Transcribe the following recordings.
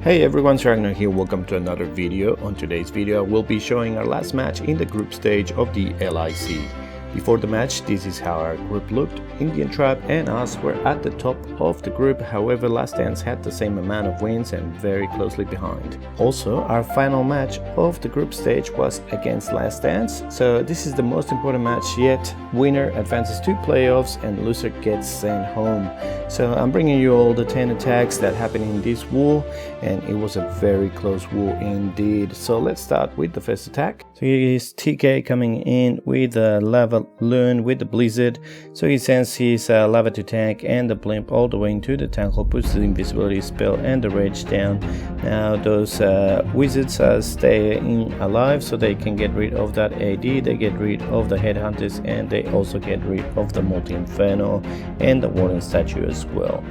Hey everyone, Agnach here. Welcome to another video. On today's video, we'll be showing our last match in the group stage of the LIC. Before the match, this is how our group looked. Indian Tribe and us were at the top of the group, however Last Dance had the same amount of wins and very closely behind. Also, our final match of the group stage was against Last Dance, so this is the most important match yet. Winner advances to playoffs and loser gets sent home. So I'm bringing you all the 10 attacks that happened in this wall, and it was a very close wall indeed. So let's start with the first attack. So here is TK coming in with a lava loon with the blizzard. So he sends his lava to tank and the blimp all the way into the tank hole, puts the invisibility spell and the rage down. Now those wizards stay alive, so they can get rid of that AD, they get rid of the headhunters, and they also get rid of the multi-inferno and the warden statue as well.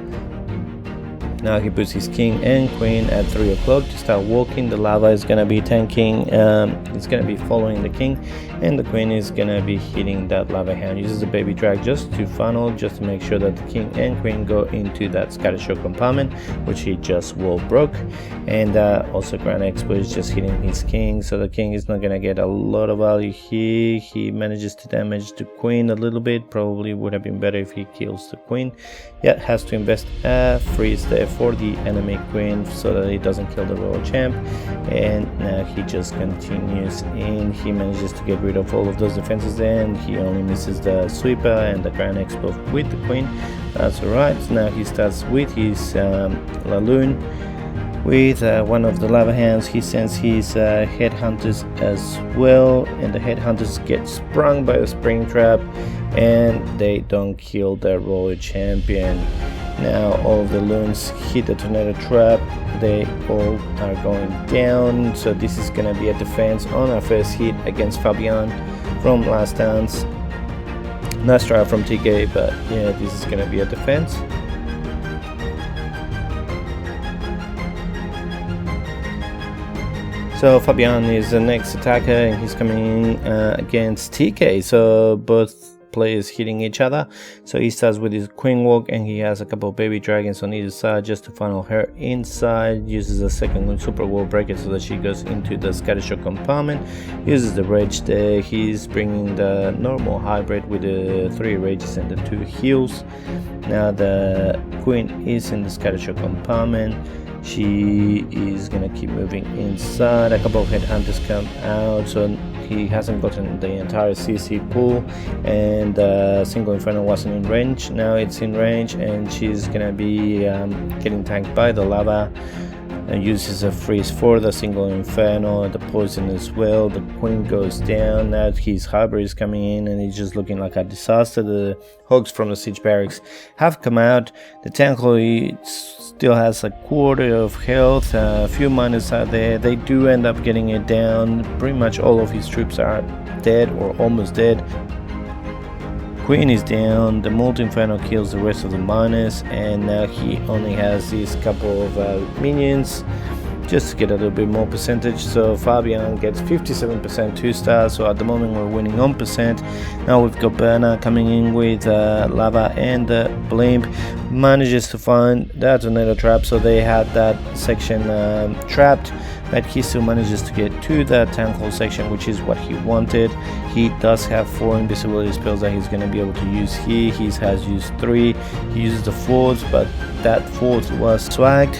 Now he puts his king and queen at 3 o'clock to start walking. The lava is gonna be tanking, it's gonna be following the king, and the queen is gonna be hitting that lava hound. Uses the baby drag just to funnel, just to make sure that the king and queen go into that scattershot compartment, which he just wall broke. And also Grand Expo is just hitting his king, so the king is not gonna get a lot of value here. He manages to damage the queen a little bit. Probably would have been better if he kills the queen. Yet has to invest a freeze there for the enemy queen so that he doesn't kill the royal champ, and now he just continues in. He manages to get rid of all of those defenses there, and he only misses the sweeper and the Grand Expo with the queen. That's alright. So now he starts with his Laloon with one of the lava hands. He sends his headhunters as well, and the headhunters get sprung by a spring trap and they don't kill the royal champion. Now all of the loons hit the tornado trap, they all are going down, so this is gonna be a defense on our first hit against Fabian from Last Dance. Nice try from TK, but yeah, this is gonna be a defense. So Fabian is the next attacker, and he's coming in against TK, so both players hitting each other. So he starts with his queen walk, and he has a couple of baby dragons on either side just to funnel her inside. Uses a second super wall breaker so that she goes into the scattershot compartment. Uses the rage there. He's bringing the normal hybrid with the 3 rages and the 2 heals. Now the queen is in the scattershot compartment. She is gonna keep moving inside. A couple of headhunters come out, so he hasn't gotten the entire CC pool, and single inferno wasn't in range. Now it's in range, and she's gonna be getting tanked by the lava. And uses a freeze for the single inferno, the poison as well. The queen goes down. Now his hybrid is coming in, and he's just looking like a disaster. The hogs from the siege barracks have come out. The tank still has a quarter of health, a few miners are there. They do end up getting it down. Pretty much all of his troops are dead or almost dead. Queen is down, the multi-inferno kills the rest of the miners, and now he only has these couple of minions just to get a little bit more percentage. So Fabian gets 57% 2 stars, so at the moment we're winning on percent. Now we've got Berna coming in with lava and the blimp. Manages to find that tornado trap, so they had that section trapped, but he still manages to get to that tank hole section, which is what he wanted. He does have 4 invisibility spells that he's going to be able to use here. He has used 3. He uses the 4th, but that 4th was swagged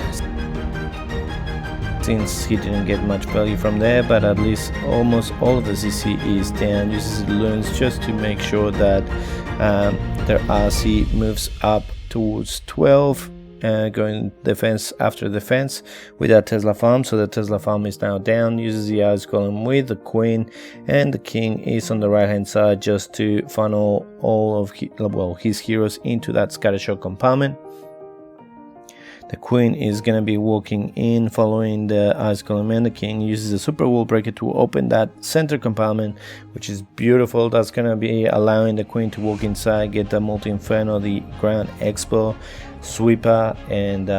since he didn't get much value from there, but at least almost all of the CC is down. Uses the loons just to make sure that their RC moves up towards 12, going defense after defense with that Tesla farm. So the Tesla farm is now down. Uses the Ice Golem with the queen, and the king is on the right hand side just to funnel all of his heroes into that scattershot compartment. The queen is going to be walking in, following the Ice Golem, and the king uses a super wall breaker to open that center compartment, which is beautiful. That's going to be allowing the queen to walk inside, get the multi-inferno, the Grand Expo, sweeper, and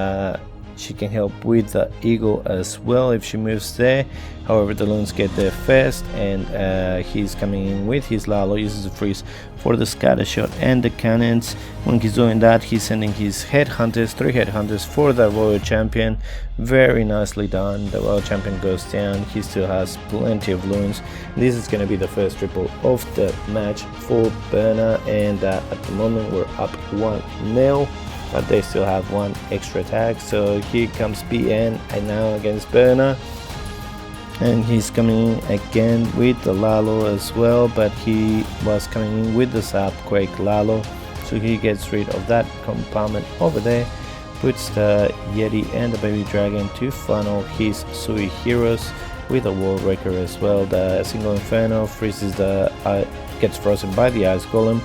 She can help with the eagle as well if she moves there. However, the loons get there first, and he's coming in with his Lalo, uses the freeze for the scatter shot and the cannons. When he's doing that, he's sending his headhunters, 3 headhunters for the royal champion. Very nicely done. The royal champion goes down. He still has plenty of loons. This is going to be the first triple of the match for Berna, and at the moment we're up 1-0, but they still have 1 extra attack. So here comes BN and now against Berna, and he's coming in again with the Lalo as well, but he was coming in with the Sapquake Lalo, so he gets rid of that compartment over there, puts the Yeti and the baby dragon to funnel his Sui heroes with a wall breaker as well. The single inferno freezes the gets frozen by the ice golem.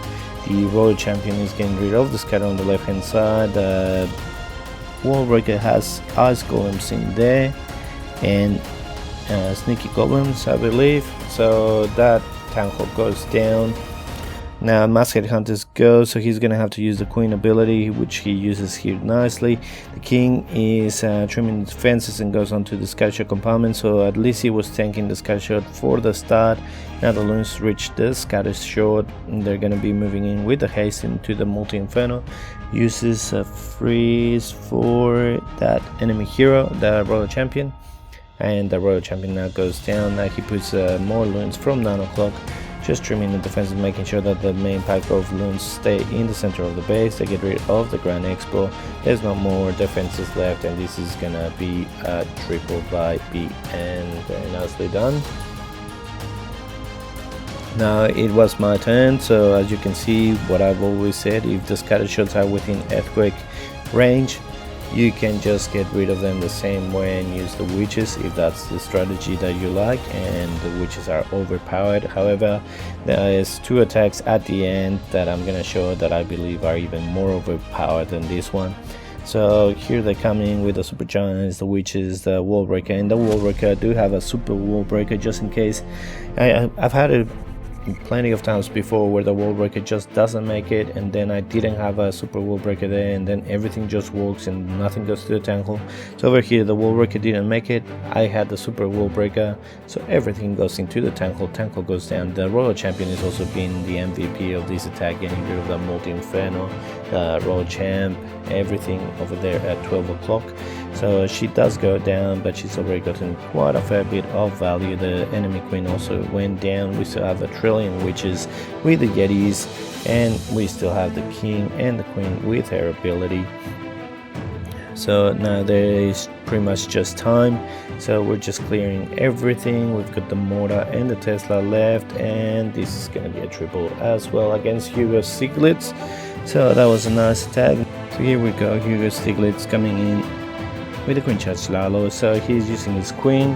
The royal champion is getting rid of the scatter on the left hand side. The wall breaker has ice golems in there and sneaky goblins, I believe, so that town hall goes down. Now Masked Hunters go, so he's gonna have to use the queen ability, which he uses here nicely. The king is trimming the fences and goes onto the scatter shot compartment, so at least he was tanking the scatter shot for the start. Now the loons reach the scatter shot, and they're gonna be moving in with the haste into the multi-inferno. Uses a freeze for that enemy hero, the royal champion, and the royal champion now goes down. Now he puts more loons from 9 o'clock, just trimming the defenses, making sure that the main pack of loons stay in the center of the base. They get rid of the Grand Expo. There's no more defenses left, and this is gonna be a triple by BN. Very nicely done. Now it was my turn, so as you can see, what I've always said, if the scatter shots are within earthquake range, you can just get rid of them the same way and use the witches if that's the strategy that you like, and the witches are overpowered. However, there is 2 attacks at the end that I'm gonna show that I believe are even more overpowered than this one. So here they come in with the super giants, the witches, the wall breaker, and the wall breaker. I do have a super wall breaker just in case. I've had it plenty of times before where the wall breaker just doesn't make it, and then I didn't have a super wall breaker there, and then everything just works and nothing goes to the tankle. So over here the wall breaker didn't make it, I had the super wall breaker, so everything goes into the tankle goes down. The royal champion is also being the MVP of this attack, getting rid of the multi inferno, royal champ, everything over there at 12 o'clock. So she does go down, but she's already gotten quite a fair bit of value. The enemy queen also went down. We still have a trillion witches with the yetis, and we still have the king and the queen with her ability. So now there is pretty much just time, so we're just clearing everything. We've got the mortar and the Tesla left, and this is going to be a triple as well against Hugos Stiglitz. So that was a nice attack. So here we go, Hugos Stiglitz coming in with the queen charge Lalo. So he's using his queen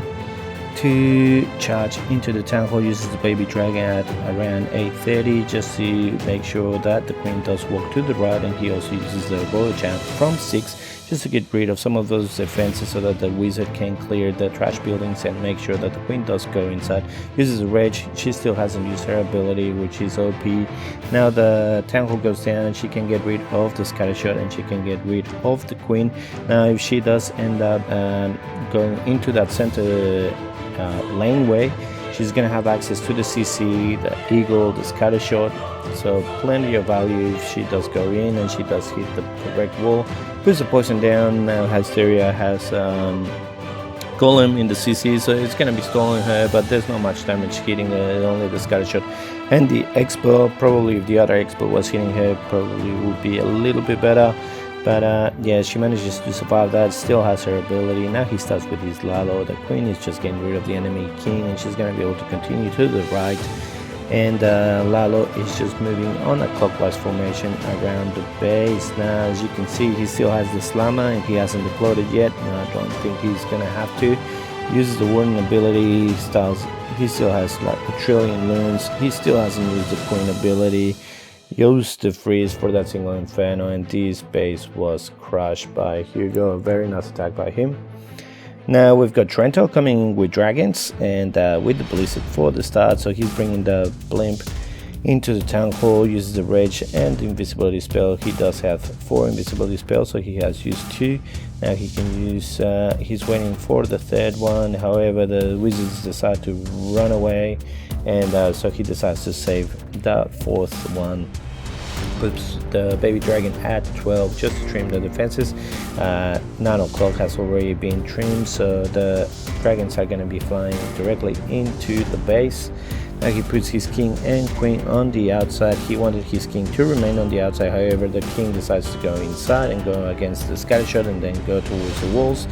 to charge into the town hall, uses the baby dragon at around 8:30 just to make sure that the queen does walk to the right, and he also uses the royal champ from 6 just to get rid of some of those defenses so that the wizard can clear the trash buildings and make sure that the queen does go inside. Uses a rage. She still hasn't used her ability, which is OP. Now the town hall goes down, and she can get rid of the scatter shot, and she can get rid of the queen. Now if she does end up going into that center laneway, she's gonna have access to the CC, the eagle, the scatter shot, so plenty of value if she does go in and she does hit the correct wall. Puts the poison down. Now Hysteria has golem in the CC, so it's gonna be stalling her, but there's not much damage hitting her, only the scatter shot and the expo. Probably if the other expo was hitting her, probably would be a little bit better. But yeah, she manages to survive that, still has her ability. Now he starts with his Lalo. The queen is just getting rid of the enemy king, and she's going to be able to continue to the right. And Lalo is just moving on a clockwise formation around the base. Now as you can see, he still has the slammer and he hasn't deployed it yet. No, I don't think he's going to have to. Uses the warning ability, he still has like a trillion loons. He still hasn't used the queen ability. Used the freeze for that single inferno, and this base was crushed by Hugo. A very nice attack by him. Now we've got Trento coming in with dragons and with the blizzard for the start, so he's bringing the blimp into the town hall, uses the rage and the invisibility spell. He does have 4 invisibility spells, so he has used 2. Now he can use, he's waiting for the 3rd one. However, the wizards decide to run away, and so he decides to save the 4th one. Puts the baby dragon at 12 just to trim the defenses. 9 o'clock has already been trimmed, so the dragons are going to be flying directly into the base. Now he puts his king and queen on the outside. He wanted his king to remain on the outside, however the king decides to go inside and go against the scattershot and then go towards the walls.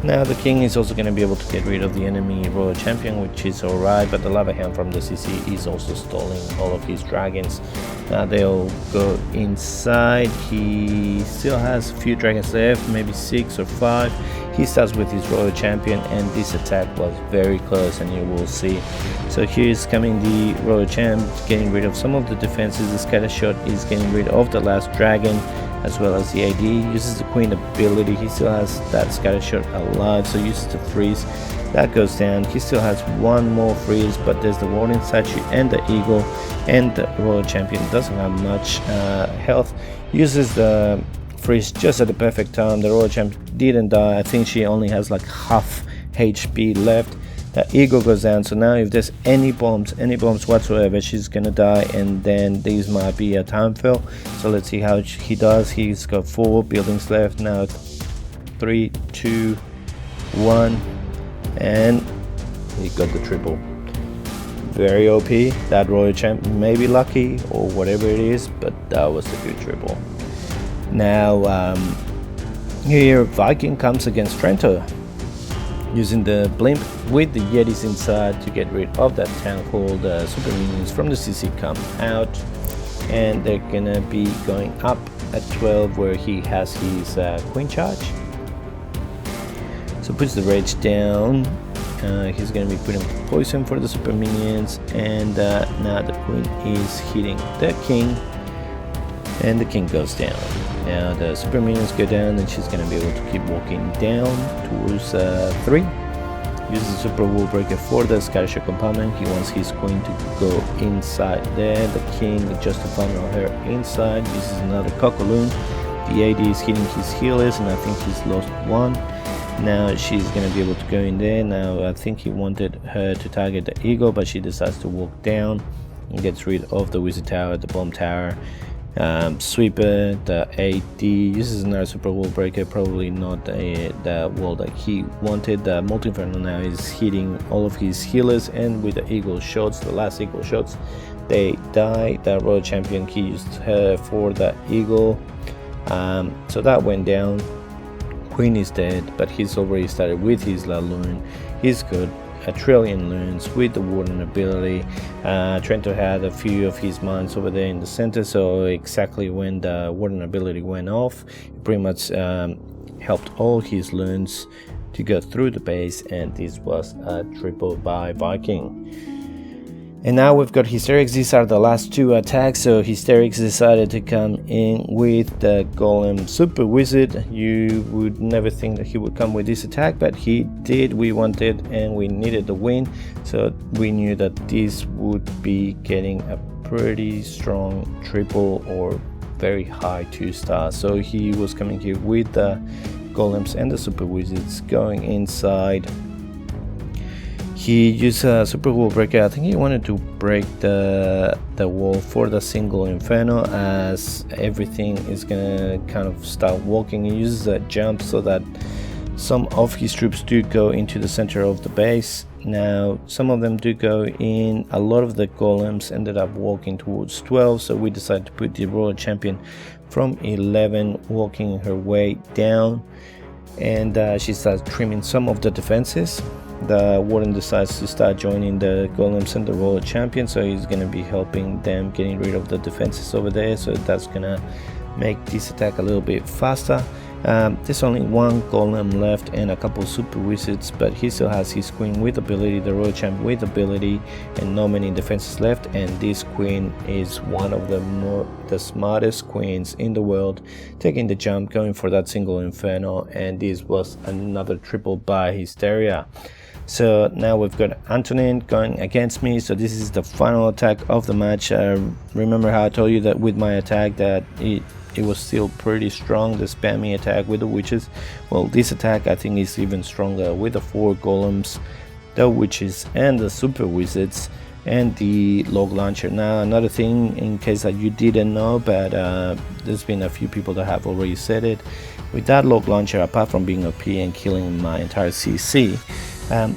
Now the king is also going to be able to get rid of the enemy royal champion, which is alright, but the lava hound from the CC is also stalling all of his dragons. Now they'll go inside. He still has a few dragons left, maybe 6 or 5. He starts with his royal champion, and this attack was very close, and you will see. So here's coming the royal champ, getting rid of some of the defenses. The scattershot is getting rid of the last dragon, as well as the AD. Uses the queen ability. He still has that scattershot alive, so uses the freeze. That goes down. He still has 1 more freeze, but there's the warden statue and the eagle, and the royal champion doesn't have much health. Uses the freeze just at the perfect time. The royal champ didn't die. I think she only has like half HP left. The eagle goes down, so now if there's any bombs whatsoever, she's gonna die, and then these might be a time fill. So let's see how he does. He's got 4 buildings left now. 3, 2, 1, and he got the triple. Very OP. That royal champ may be lucky or whatever it is, but that was a good triple. Now here Viking comes against Trento, using the blimp with the Yetis inside to get rid of that town hall. The super minions from the CC come out, and they're gonna be going up at 12 where he has his queen charge. So puts the rage down. He's gonna be putting poison for the super minions, and now the queen is hitting the king, and the king goes down. Now the super minions go down, and she's gonna be able to keep walking down towards 3. Uses the super wall breaker for the scattershot compartment. He wants his queen to go inside there. The king just to funnel her inside. Uses another cockaloon. The AD is hitting his healers, and I think he's lost 1. Now she's gonna be able to go in there. Now I think he wanted her to target the eagle, but she decides to walk down and gets rid of the wizard tower, the bomb tower. Sweeper, the AD uses another super wall breaker, probably not the wall that he wanted. The multi-inferno now is hitting all of his healers, and with the eagle shots, the last eagle shots, they die. The royal champion, he used her for the eagle, so that went down. Queen is dead, but he's already started with his Laloon. He's got 1 trillion loons with the warden ability. Trento had a few of his mines over there in the center, so exactly when the warden ability went off, it pretty much helped all his loons to go through the base, and this was a triple by Viking. And now we've got Hysterics. These are the last 2 attacks. So Hysterics decided to come in with the Golem Super Wizard. You would never think that he would come with this attack, but he did. We wanted and we needed the win, so we knew that this would be getting a pretty strong triple or very high 2-star. So he was coming here with the Golems and the Super Wizards going inside. He used a super wall breaker. I think he wanted to break the wall for the single inferno, as everything is gonna kind of start walking. He uses a jump so that some of his troops do go into the center of the base. Now some of them do go in. A lot of the golems ended up walking towards 12, so we decided to put the royal champion from 11 walking her way down, and she starts trimming some of the defenses. The warden decides to start joining the golems and the royal champion, so he's going to be helping them getting rid of the defenses over there, so that's going to make this attack a little bit faster. There's only 1 golem left and a couple super wizards, but he still has his queen with ability, the royal champ with ability, and not many defenses left. And this queen is one of the smartest queens in the world, taking the jump, going for that single inferno, and this was another triple by Hysteria. So now we've got Antonin going against me, so this is the final attack of the match. Remember how I told you that with my attack that it was still pretty strong, the spammy attack with the witches? Well, this attack I think is even stronger with the 4 golems, the witches and the super wizards and the log launcher. Now another thing, in case that you didn't know, but there's been a few people that have already said it, with that log launcher, apart from being OP and killing my entire CC,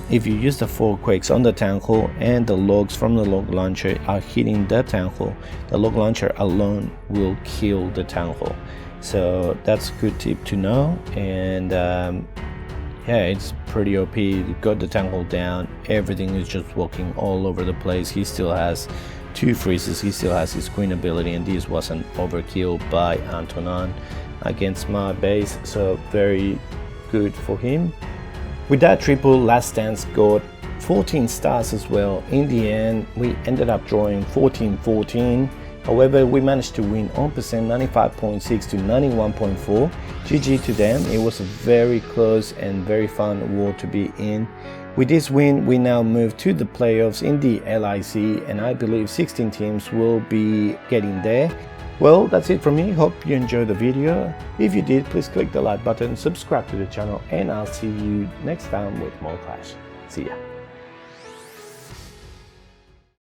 if you use the 4 quakes on the town hall and the logs from the log launcher are hitting the town hall, the log launcher alone will kill the town hall. So that's a good tip to know. And yeah, it's pretty OP. You got the town hall down, everything is just walking all over the place. He still has 2 freezes, he still has his queen ability, and this wasn't overkill by Antonin against my base, so very good for him. With that triple, Last Stance got 14 stars as well. In the end, we ended up drawing 14-14. However, we managed to win on percent 95.6 to 91.4. GG to them. It was a very close and very fun war to be in. With this win, we now move to the playoffs in the LIC, and I believe 16 teams will be getting there. Well, that's it from me. Hope you enjoyed the video. If you did, please click the like button, subscribe to the channel, and I'll see you next time with more Clash. See ya.